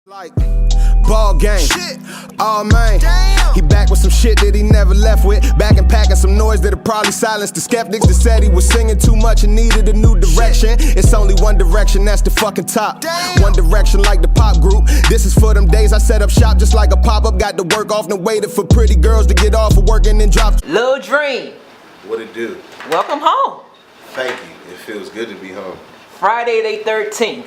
Like ball game, shit. Oh man, damn. He back with some shit that he never left with. Back and packing some noise that'll probably silence the skeptics that said he was singing too much and needed a new direction. Shit. It's only one direction, that's the fucking top. Damn. One direction like the pop group. This is for them days I set up shop just like a pop-up. Got to work off and waited for pretty girls to get off of work and then drop. Lil Dream. What it do? Welcome home. Thank you. It feels good to be home. Friday the 13th.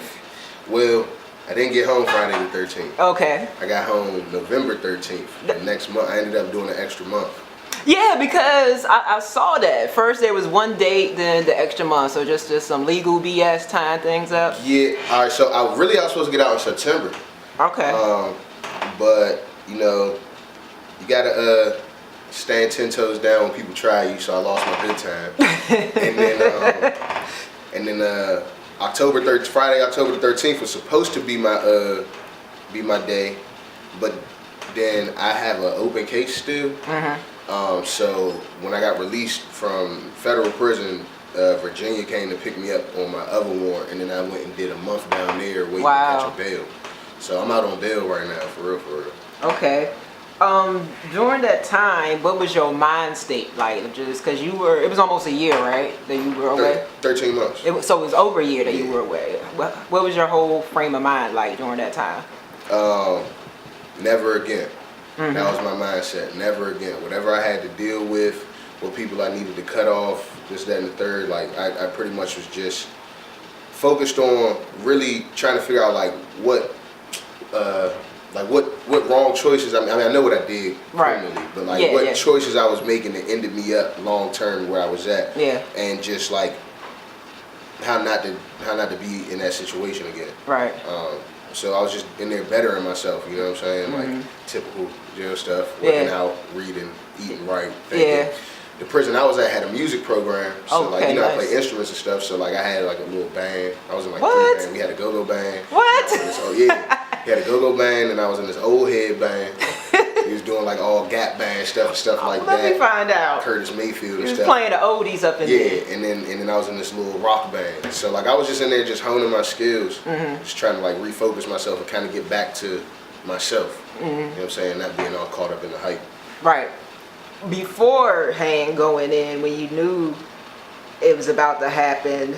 Well, I didn't get home Friday the 13th. Okay. I got home November 13th. The next month, I ended up doing an extra month. Yeah, because I saw that. First there was one date, then the extra month. So just some legal BS tying things up. Yeah, all right, so I was supposed to get out in September. Okay. But, you know, you gotta stand 10 toes down when people try you, so I lost my good time. And then Friday, October the 13th was supposed to be my day, but then I have an open case still. Mm-hmm. So when I got released from federal prison, Virginia came to pick me up on my other warrant, and then I went and did a month down there waiting to catch a bail. So I'm out on bail right now, for real, for real. Okay. During that time, what was your mind state like? Just because it was almost a year, right, that you were away? 13 months. So it was over a year that you were away. What was your whole frame of mind like during that time? Never again. Mm-hmm. That was my mindset. Never again. Whatever I had to deal with, what people I needed to cut off, this, that, and the third, like I pretty much was just focused on really trying to figure out what wrong choices. I mean, I know what I did criminally, but what choices I was making that ended me up long term where I was at. Yeah. And just like how not to be in that situation again. Right. So I was just in there bettering myself. You know what I'm saying? Mm-hmm. Like typical jail stuff, working out, reading, eating right. Thinking. Yeah. The prison I was at had a music program, so I play instruments and stuff. So I had a little band. I was in 3 bands. We had a go-go band. What? We had a go-go band, and I was in this old head band. He was doing like Gap band stuff like that. Let me find out. Curtis Mayfield and stuff. He was playing the oldies up in there. Yeah, and then I was in this little rock band. So I was just in there just honing my skills, just trying to refocus myself and kind of get back to myself. You know what I'm saying? Not being all caught up in the hype. Right. Beforehand going in, when you knew it was about to happen,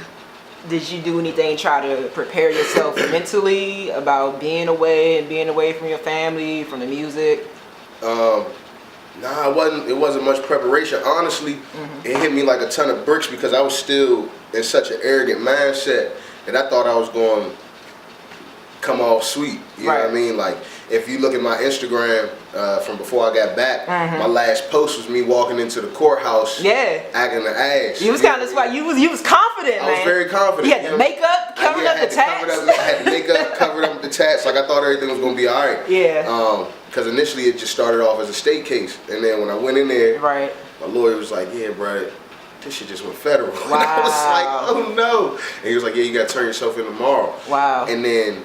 did you do anything, try to prepare yourself mentally about being away from your family, from the music? Nah, it wasn't much preparation. Honestly, it hit me like a ton of bricks because I was still in such an arrogant mindset that I thought I was going to come off sweet. You know what I mean? Like, if you look at my Instagram from before I got back, my last post was me walking into the courthouse, acting the ass. You was kind of swag. You was confident, man. I was very confident. You had the makeup covered up the tats. I had the makeup covered up the tats. Like I thought everything was gonna be all right. Yeah. Because initially it just started off as a state case, and then when I went in there, my lawyer was like, "Yeah, bro, this shit just went federal." Wow. And I was like, "Oh no!" And he was like, "Yeah, you gotta turn yourself in tomorrow." Wow. And then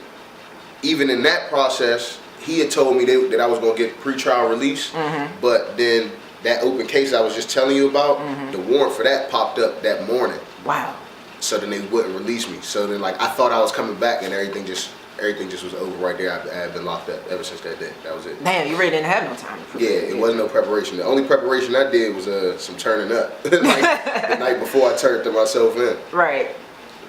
even in that process, he had told me that I was going to get pretrial release, but then that open case I was just telling you about, the warrant for that popped up that morning. Wow. So then they wouldn't release me. So then I thought I was coming back, and everything just was over right there. I had been locked up ever since that day. That was it. Damn, you really didn't have no time. It wasn't no preparation. The only preparation I did was some turning up, the night before I turned myself in. Right.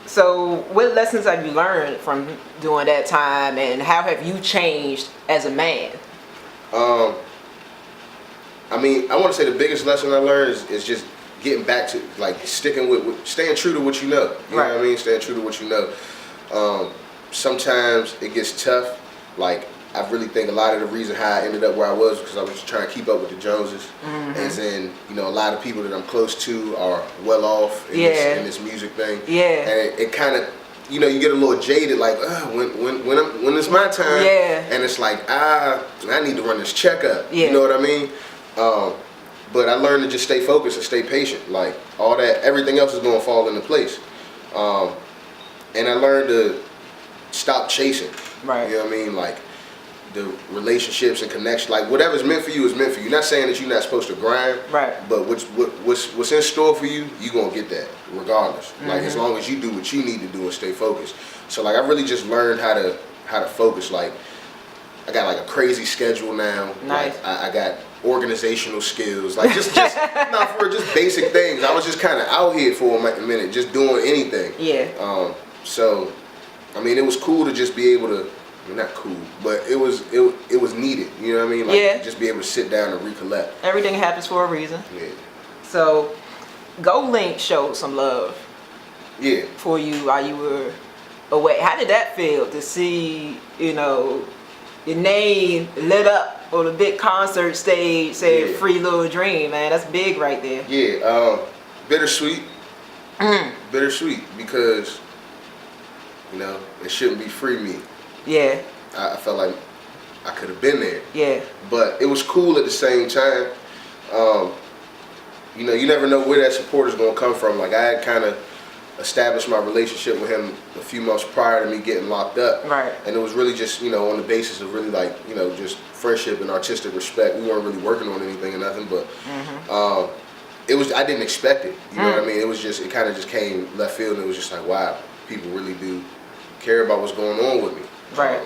So what lessons have you learned from doing that time, and how have you changed as a man? I mean, I want to say the biggest lesson I learned is just getting back to staying true to what you know. You know what I mean? Staying true to what you know. Sometimes it gets tough. I really think a lot of the reason how I ended up where I was because I was just trying to keep up with the Joneses. As in, a lot of people that I'm close to are well off in this music thing. Yeah. And it kind of, you get a little jaded, when it's my time. Yeah. And it's like, I need to run this checkup. Yeah. You know what I mean? But I learned to just stay focused and stay patient. Everything else is going to fall into place. And I learned to stop chasing. Right. You know what I mean? The relationships and connections, whatever's meant for you is meant for you. Not saying that you're not supposed to grind, but what's in store for you, you're gonna get that regardless. As long as you do what you need to do and stay focused. So I really just learned how to focus. I got like a crazy schedule now. Nice. Like, I got organizational skills, like just not for just basic things. I was just kind of out here for a minute, just doing anything. Yeah. So, I mean, it was cool to just be able to. I mean, not cool, but it was needed. You know what I mean? Like, yeah. Just be able to sit down and recollect. Everything happens for a reason. Yeah. So, Go Link showed some love. Yeah. For you while you were away. How did that feel to see, you know, your name lit up on a big concert stage saying Free Lil Dream, man? That's big right there. Yeah. Bittersweet. Bittersweet because, you know, it shouldn't be free me. Yeah. I felt like I could have been there. Yeah. But it was cool at the same time. You know, you never know where that supporter's gonna come from. Like, I had kind of established my relationship with him a few months prior to me getting locked up. Right. And it was really just, you know, on the basis of really like, you know, just friendship and artistic respect. We weren't really working on anything or nothing, but it was, I didn't expect it. You know what I mean? It was just, it kind of just came left field, and it was just like, wow, people really do care about what's going on with me. Right.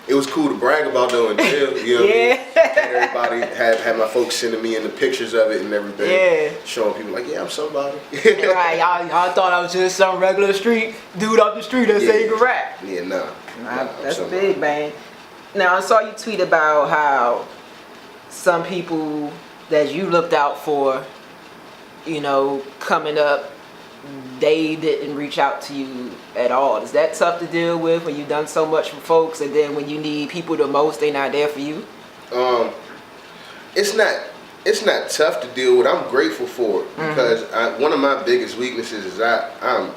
It was cool to brag about though in jail, you know what I mean? And everybody had my folks sending me in the pictures of it and everything. Yeah. Showing people like, yeah, I'm somebody. Right, y'all thought I was just some regular street dude off the street that say you can rap. Yeah, nah, that's big, man. Now, I saw you tweet about how some people that you looked out for, you know, coming up, they didn't reach out to you at all. Is that tough to deal with when you've done so much for folks, and then when you need people the most, they not there for you? It's not tough to deal with. I'm grateful for it because one of my biggest weaknesses is I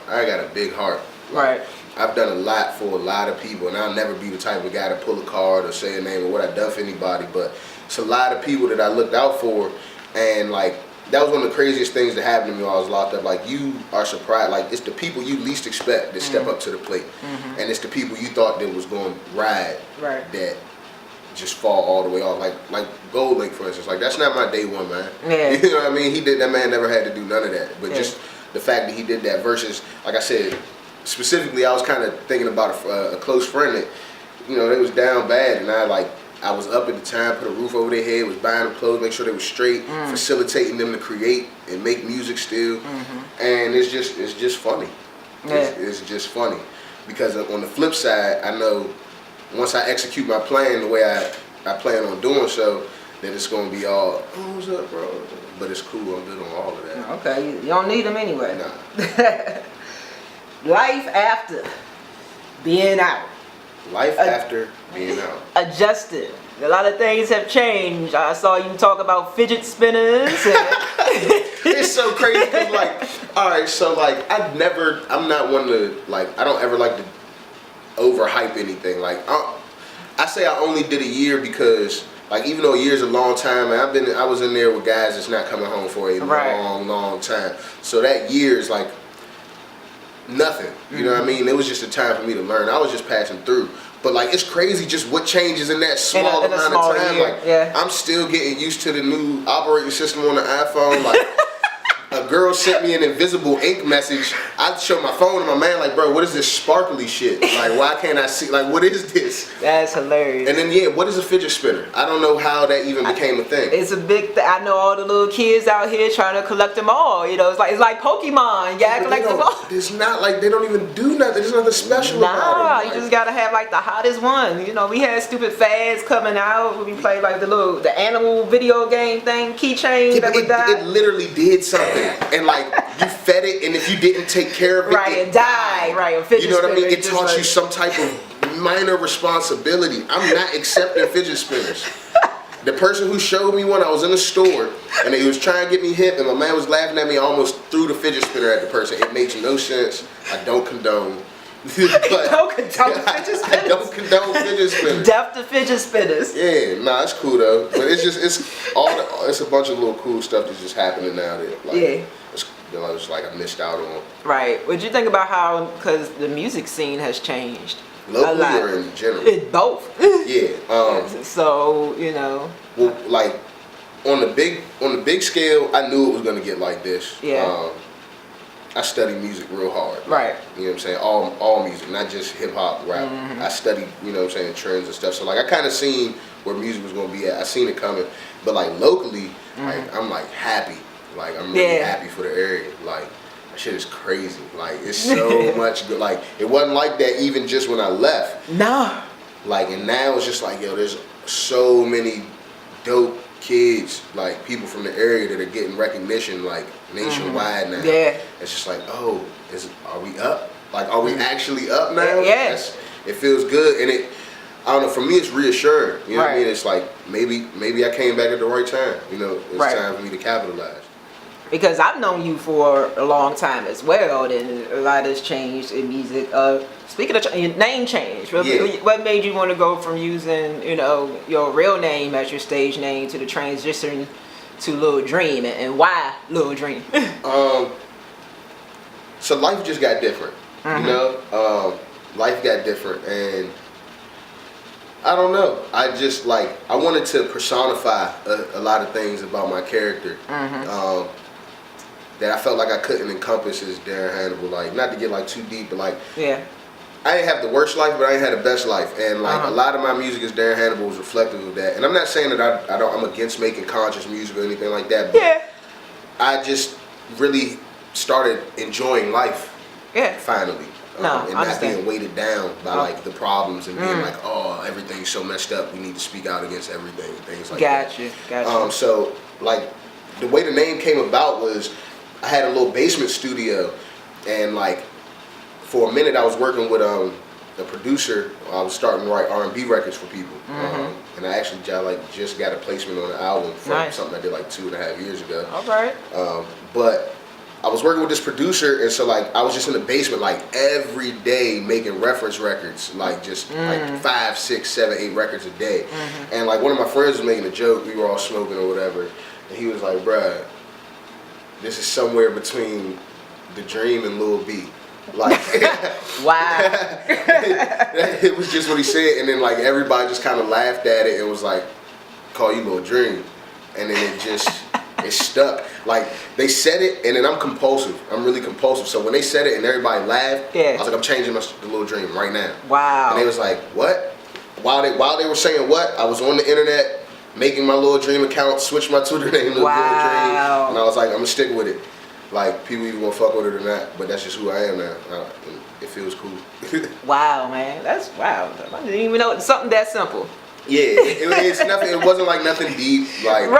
got a big heart. Right. I've done a lot for a lot of people, and I'll never be the type of guy to pull a card or say a name or what I've done for anybody. But it's a lot of people that I looked out for, and like, that was one of the craziest things that happened to me while I was locked up. Like, you are surprised. Like, it's the people you least expect that step up to the plate. And it's the people you thought that was going to ride that just fall all the way off. Like Gold Link, for instance. Like, that's not my day one, man. Yeah. You know what I mean? That man never had to do none of that. But just the fact that he did that versus, like I said, specifically, I was kind of thinking about a close friend that, you know, they was down bad, and I was up at the time, put a roof over their head, was buying them clothes, make sure they were straight, facilitating them to create and make music still. And it's just funny. Yeah. It's just funny. Because on the flip side, I know once I execute my plan the way I plan on doing so, that it's going to be all, oh, what's up, bro? But it's cool, I'm good on all of that. Okay, you don't need them anyway. Nah. Life after being out. Life after being out. Adjusted. A lot of things have changed. I saw you talk about fidget spinners. It's so crazy because, like, all right, so like I'm not one to, like, I don't ever like to overhype anything. Like, I say I only did a year because, like, even though a year's a long time, man, I was in there with guys that's not coming home for a long time. So that year is like nothing. You know what I mean? It was just a time for me to learn. I was just passing through. But like, it's crazy just what changes in that small amount of time. Year. Like, I'm still getting used to the new operating system on the iPhone. Like, a girl sent me an invisible ink message. I show my phone to my man, like, bro, what is this sparkly shit? Like, why can't I see? Like, what is this? That's hilarious. And then, what is a fidget spinner? I don't know how that even became a thing. It's a big thing. I know all the little kids out here trying to collect them all. You know, it's like Pokemon. You gotta collect them all. It's not like they don't even do nothing. There's nothing special about it. You just gotta have like the hottest one. You know, we had stupid fads coming out when we played like the animal video game thing, keychain that would die. It literally did something. And like, you fed it, and if you didn't take care of it, it died. Right, you know what I mean? It taught you some type of minor responsibility. I'm not accepting fidget spinners. The person who showed me one, I was in the store, and he was trying to get me hip, and my man was laughing at me. I almost threw the fidget spinner at the person. It makes no sense. I don't condone. Don't condone fidget spinners. I don't condone fidget spinners. Death to fidget spinners. Yeah, nah, it's cool though. But it's a bunch of little cool stuff that's just happening now that, like, it's like I missed out on. Right. What'd you think about how, because the music scene has changed? Locally or in general? Both. Yeah. So, you know. Well, like, on the big scale, I knew it was gonna get like this. Yeah. I study music real hard. Right. You know what I'm saying? All music, not just hip hop, rap. I study, you know what I'm saying, trends and stuff. So like I kind of seen where music was gonna be at. I seen it coming, but like locally, like I'm like happy. Like I'm really happy for the area. Like that shit is crazy. Like it's so much good. Like it wasn't like that even just when I left. Nah. Like and now it's just like yo, there's so many dope kids, like people from the area that are getting recognition like nationwide now. Yeah. It's just like, oh, are we up? Like, are we actually up now? Yeah. It feels good, and I don't know. For me, it's reassuring. You know what I Right. mean? It's like maybe I came back at the right time. You know, it's Right. time for me to capitalize. Because I've known you for a long time as well, and a lot has changed in music. Speaking of your name change, what made you want to go from using, you know, your real name as your stage name to the transition to Lil Dream, and why Lil Dream? So life just got different. You know, life got different, and I don't know. I just like I wanted to personify a lot of things about my character. That I felt like I couldn't encompass as Darren Hanible. Like, not to get like too deep, but like, I ain't have the worst life, but I ain't had the best life. And like a lot of my music as Darren Hanible was reflective of that. And I'm not saying that I'm against making conscious music or anything like that. But I just really started enjoying life. Finally. And not being weighted down by like the problems and being like, oh, everything's so messed up. We need to speak out against everything and things like that. Gotcha. So like the way the name came about was I had a little basement studio, and like for a minute I was working with a producer. I was starting to write R&B records for people, and I actually just got a placement on an album from something I did like 2.5 years ago. All right. But I was working with this producer, and so like I was just in the basement like every day making reference records, like just like 5, 6, 7, 8 records a day. And like one of my friends was making a joke. We were all smoking or whatever, and he was like, "Bruh, this is somewhere between The Dream and Lil B." Like, wow. It was just what he said, and then like everybody just kind of laughed at it and was like, "Call you Lil Dream," and then it stuck. Like they said it, and then I'm compulsive. I'm really compulsive. So when they said it and everybody laughed, I was like, "I'm changing the Lil Dream right now." Wow. And they was like, "What?" While they were saying what, I was on the internet making my Lil Dream account, switch my Twitter name to Lil Dream, and I was like, I'm gonna stick with it. Like, people either gonna fuck with it or not, but that's just who I am now. And it feels cool. Wow, man, that's wow. I didn't even know it's something that simple. Yeah, it's nothing. It wasn't like nothing deep. Like,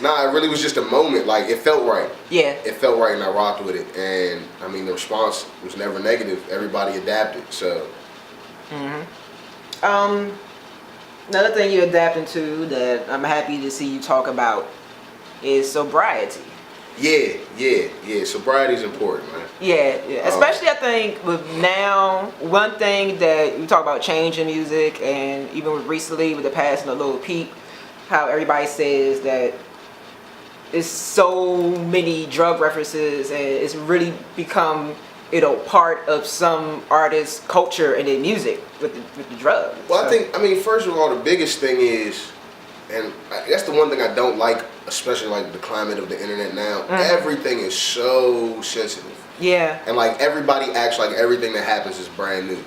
Nah, it really was just a moment. Like, it felt right. Yeah. It felt right, and I rocked with it. And I mean, the response was never negative. Everybody adapted. So. Another thing you're adapting to that I'm happy to see you talk about is sobriety. Yeah. Sobriety is important, man. Yeah. Especially I think with now, one thing that you talk about change in music, and even with recently with the passing of Lil Peep, how everybody says that it's so many drug references and it's really become, you know, part of some artists' culture and their music with the drugs. Well, I mean, first of all, the biggest thing is, and that's the one thing I don't like, especially like the climate of the internet now. Everything is so sensitive. Yeah. And like everybody acts like everything that happens is brand new.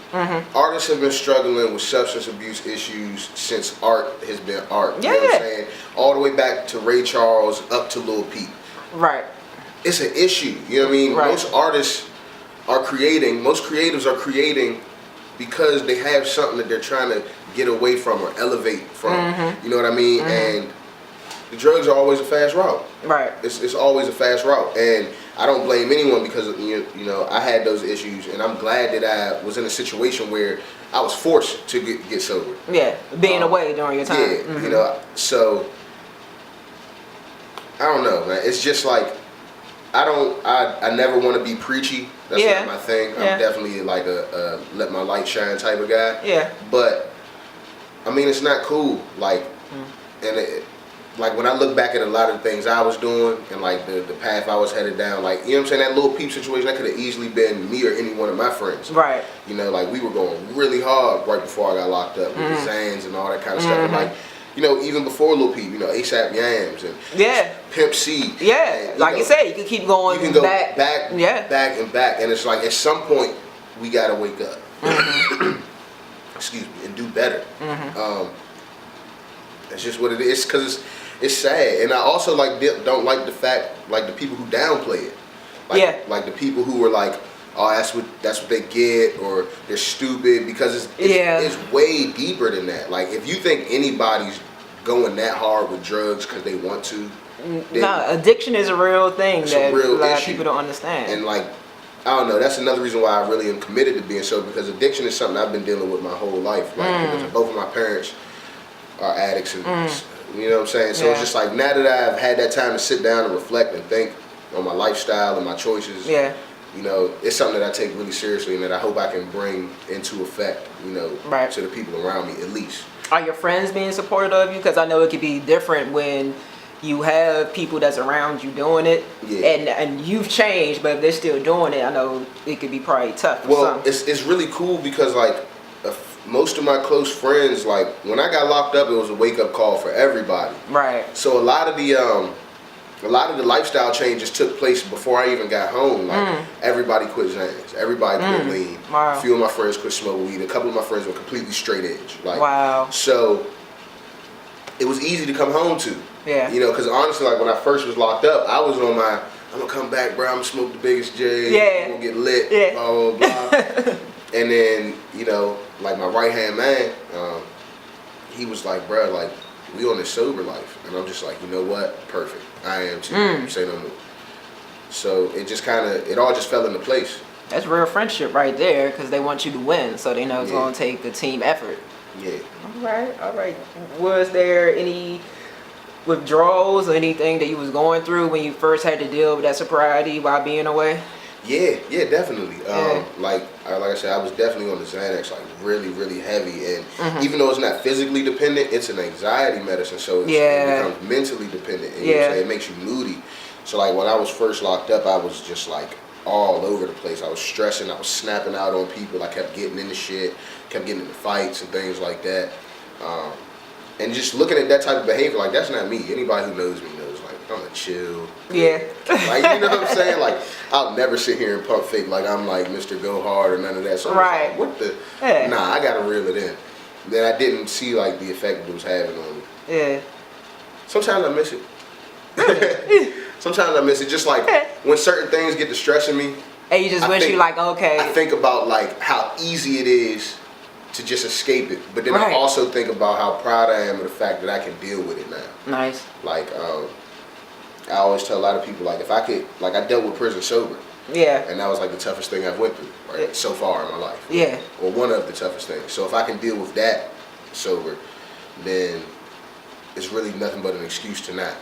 Artists have been struggling with substance abuse issues since art has been art. You know what I'm saying? All the way back to Ray Charles up to Lil Peep. Right. It's an issue. You know what I mean? Right. Most artists are creating, most creatives are creating because they have something that they're trying to get away from or elevate from. You know what I mean? And the drugs are always a fast route. Right. It's always a fast route. And I don't blame anyone because, you know, I had those issues, and I'm glad that I was in a situation where I was forced to get sober. Yeah, being away during your time. Yeah, you know, so I don't know, man. It's just like, I never want to be preachy. That's not my thing. I'm definitely like a let my light shine type of guy. Yeah. But I mean, it's not cool. Like, and like when I look back at a lot of the things I was doing and like the path I was headed down, like, you know what I'm saying, that Lil Peep situation, that could have easily been me or any one of my friends. Right. You know, like we were going really hard right before I got locked up with the Zans and all that kind of stuff. And like, you know, even before Lil Peep, you know, ASAP Yams and Pimp C. Yeah, and, like you said, you can keep going. You can go back, back, and back, and it's like at some point we gotta wake up. Excuse me, and do better. That's just what it is, because it's sad, and I also don't like the fact, like the people who downplay it, like the people who are like, oh, that's what they get, or they're stupid, because it's way deeper than that. Like if you think anybody's going that hard with drugs because they want to, no, addiction is a real thing that a lot of people don't understand. And like, I don't know, that's another reason why I really am committed to being sober, because addiction is something I've been dealing with my whole life. Like because both of my parents are addicts, and you know what I'm saying? So it's just like, now that I've had that time to sit down and reflect and think on my lifestyle and my choices, you know, it's something that I take really seriously, and that I hope I can bring into effect, you know, to the people around me at least. Are your friends being supportive of you? Because I know it could be different when you have people that's around you doing it, and you've changed, but if they're still doing it, I know it could be probably tough. Well, it's really cool, because like most of my close friends, like when I got locked up, it was a wake up call for everybody. Right. So a lot of the lifestyle changes took place before I even got home. Like everybody quit Xans, everybody quit lean. Wow. A few of my friends quit smoking weed. A couple of my friends were completely straight edge. Like, so it was easy to come home to. Yeah. You know, because honestly, like when I first was locked up, I was on my, I'm gonna come back, bro. I'm gonna smoke the biggest J. Yeah. I'm gonna get lit. Blah blah blah. And then, you know, like my right hand man, he was like, bro, like we on this sober life, and I'm just like, you know what? Perfect. I am too. Say no more. So it just it all just fell into place. That's real friendship right there, because they want you to win, so they know it's gonna take a team effort. Yeah. All right. Was there any withdrawals or anything that you was going through when you first had to deal with that sobriety while being away? Yeah, definitely. Like I said, I was definitely on the Xanax, like really, really heavy, and even though it's not physically dependent, it's an anxiety medicine, so it becomes mentally dependent, and it makes you moody. So like when I was first locked up, I was just like all over the place. I was stressing, I was snapping out on people, I kept getting into shit, kept getting into fights and things like that. And just looking at that type of behavior, like that's not me. Anybody who knows me knows, like I'm a chill. Yeah. Like, you know what I'm saying? Like I'll never sit here and pump fake like I'm like Mr. Go Hard or none of that. So like, what the? Yeah. Nah, I gotta reel it in. Then I didn't see like the effect it was having on me. Yeah. Sometimes I miss it. Sometimes I miss it. Just like when certain things get to stressing me. And you just wish you like, okay. I think about like how easy it is to just escape it, but then I also think about how proud I am of the fact that I can deal with it now. Nice. Like, I always tell a lot of people, like, if I could, like, I dealt with prison sober. Yeah. And that was like the toughest thing I've went through, right, so far in my life. Yeah. Or one of the toughest things. So if I can deal with that sober, then it's really nothing but an excuse to not.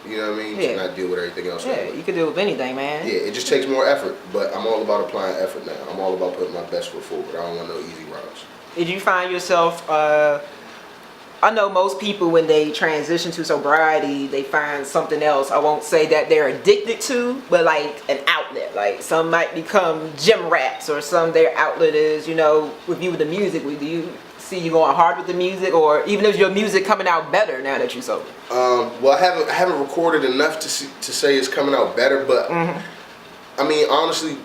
You know what I mean? To not deal with everything else. Yeah, you can deal with anything, man. Yeah, it just takes more effort, but I'm all about applying effort now. I'm all about putting my best foot forward. I don't want no easy routes. Did you find yourself, I know most people when they transition to sobriety, they find something else. I won't say that they're addicted to, but like an outlet. Like some might become gym rats, or some their outlet is, you know, with you with the music. Do you see you going hard with the music, or even if your music coming out better now that you're sober? Well, I haven't recorded enough to say it's coming out better, but I mean, honestly,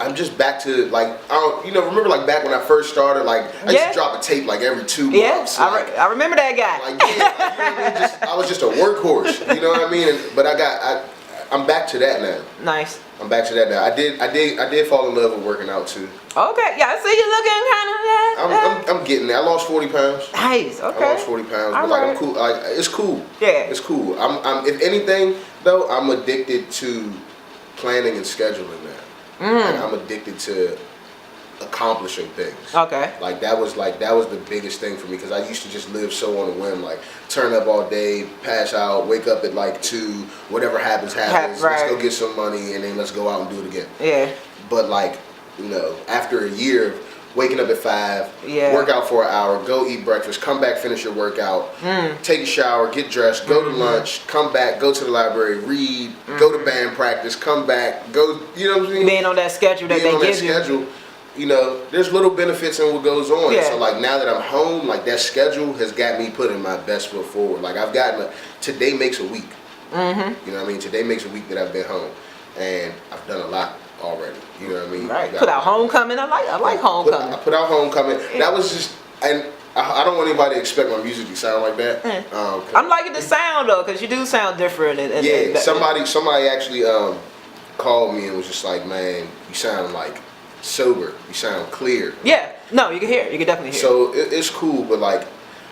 I'm just back to like, remember like back when I first started, like I used to drop a tape like every 2 months. Like, I remember that guy. Like, you know what I mean? I was just a workhorse, you know what I mean? But I'm back to that now. Nice. I'm back to that now. I did fall in love with working out too. Okay, yeah, I see you looking kind of. I'm getting there. I lost 40 pounds. Nice. Okay. I lost 40 pounds, but like I'm cool. Like it's cool. Yeah. It's cool. I'm if anything though, I'm addicted to planning and scheduling now. Like I'm addicted to accomplishing things. Okay. Like that was the biggest thing for me, because I used to just live so on a whim, like turn up all day, pass out, wake up at like 2, whatever happens. Let's go get some money and then let's go out and do it again. Yeah. But like, you know, after a year of waking up at 5, work out for an hour, go eat breakfast, come back, finish your workout, take a shower, get dressed, go to lunch, come back, go to the library, read, go to band practice, come back, go, you know what I'm saying? Being on that schedule that they give you. you know, there's little benefits in what goes on. Yeah. So like now that I'm home, like that schedule has got me putting my best foot forward. Like I've gotten today makes a week. Mm-hmm. You know what I mean? Today makes a week that I've been home, and I've done a lot already. You know what I mean? Right. Put out Homecoming. I like Homecoming. I put out Homecoming. Yeah. That was just, and I don't want anybody to expect my music to sound like that. I'm liking the sound though, because you do sound different. And somebody actually called me and was just like, man, you sound like sober. You sound clear. Yeah. No, you can hear it. You can definitely hear it. So it's cool, but like,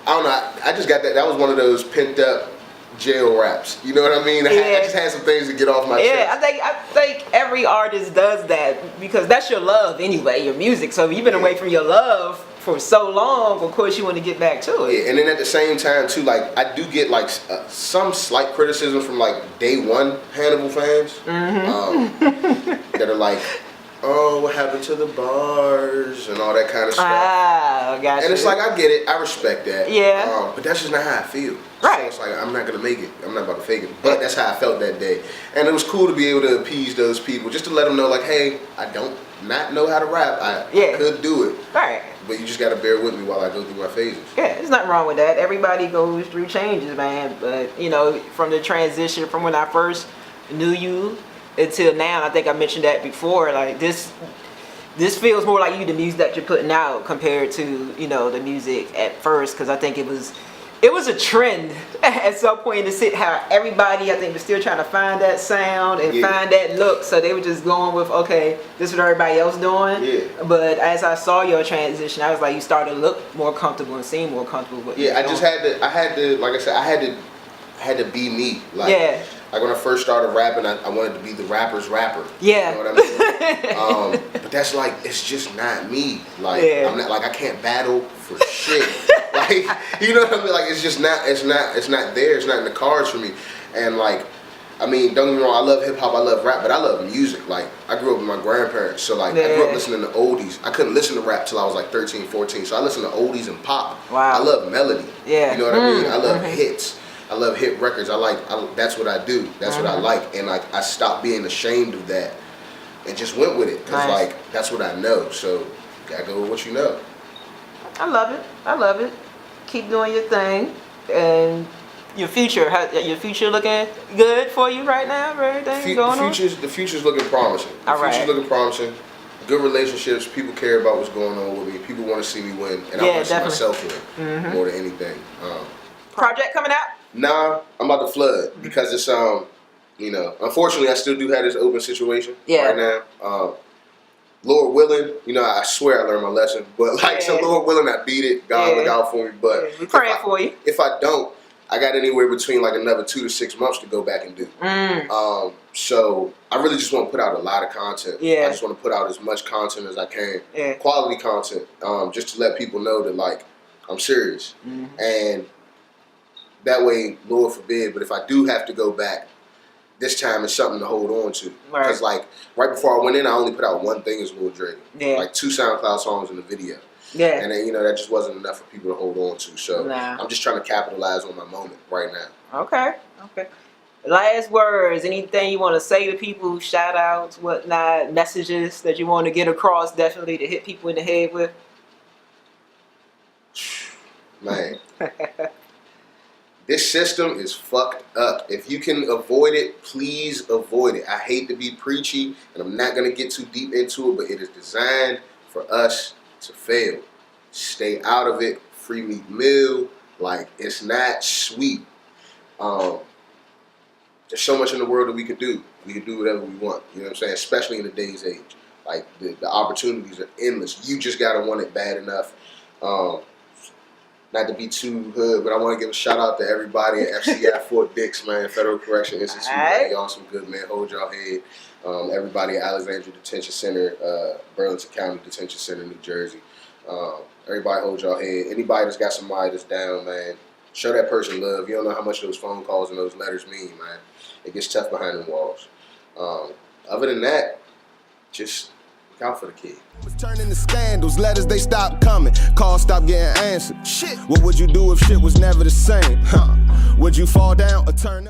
I don't know. I just got that. That was one of those pent up jail raps. You know what I mean? Yeah. I just had some things to get off my chest. Yeah, I think every artist does that because that's your love anyway, your music. So if you've been away from your love for so long, of course you want to get back to it. Yeah, and then at the same time too, like I do get like some slight criticism from like day one Hannibal fans that are like, oh, what happened to the bars and all that kind of stuff. Ah, gotcha. And it's like, I get it, I respect that. Yeah. But that's just not how I feel. Right. So it's like, I'm not gonna make it. I'm not about to fake it. But that's how I felt that day. And it was cool to be able to appease those people, just to let them know, like, hey, I don't not know how to rap. I could do it. Right. But you just gotta bear with me while I go through my phases. Yeah, there's nothing wrong with that. Everybody goes through changes, man. But, you know, from the transition from when I first knew you until now, I think I mentioned that before, like this feels more like you, the music that you're putting out, compared to, you know, the music at first, because I think it was a trend at some point to sit how everybody, I think, was still trying to find that sound and find that look, so they were just going with, okay, this is what everybody else doing. Yeah. But as I saw your transition, I was like, you started to look more comfortable and seem more comfortable with I had to, like I said, I had to be me. Like, like when I first started rapping, I wanted to be the rapper's rapper. Yeah. You know what I mean? But that's like, it's just not me. Like, I'm not, like, I can't battle for shit. Like, you know what I mean? Like, it's just not, it's not there. It's not in the cards for me. And like, I mean, don't get me wrong, I love hip hop, I love rap, but I love music. Like, I grew up with my grandparents, so like, I grew up listening to oldies. I couldn't listen to rap till I was like 13, 14, so I listened to oldies and pop. Wow. I love melody. Yeah. You know what I mean? I love hits. I love hit records. That's what I do. That's what I like. And like, I stopped being ashamed of that and just went with it. Cause like, that's what I know. So, gotta go with what you know. I love it. I love it. Keep doing your thing. And your future looking good for you right now? Everything going on? The future's looking promising. The future's looking promising. Good relationships. People care about what's going on with me. People want to see me win. And I want to see myself win more than anything. Project coming out? Nah, I'm about to flood because it's you know, unfortunately I still do have this open situation right now. Lord willing, you know, I swear I learned my lesson, but like, so Lord willing, I beat it. God look out for me. But we're praying for you. If I don't, I got anywhere between like another 2 to 6 months to go back and do. So I really just want to put out a lot of content. I just want to put out as much content as I can, quality content, just to let people know that like I'm serious. And that way, Lord forbid, but if I do have to go back, this time it's something to hold on to. Because like, right before I went in, I only put out one thing as Lil Dream. Like 2 SoundCloud songs in the video. And then, you know, that just wasn't enough for people to hold on to. So I'm just trying to capitalize on my moment right now. Okay. Last words, anything you want to say to people, shout outs, whatnot, messages that you want to get across, definitely to hit people in the head with? Man. This system is fucked up. If you can avoid it, please avoid it. I hate to be preachy, and I'm not going to get too deep into it, but it is designed for us to fail. Stay out of it. Free meat meal. Like, it's not sweet. There's so much in the world that we could do. We can do whatever we want. You know what I'm saying? Especially in today's age. Like, the opportunities are endless. You just got to want it bad enough. Not to be too hood, but I want to give a shout out to everybody at FCI Fort Dix, man, Federal Correction Institute. Man, y'all some good, man. Hold y'all head. Everybody at Alexandria Detention Center, Burlington County Detention Center, New Jersey. Everybody hold y'all head. Anybody that's got somebody that's down, man, show that person love. You don't know how much those phone calls and those letters mean, man. It gets tough behind the walls. Other than that, just look out for the kid. Was turning to scandals, letters they stopped coming, calls stopped getting answered. Shit, what would you do if shit was never the same? Would you fall down or turn up?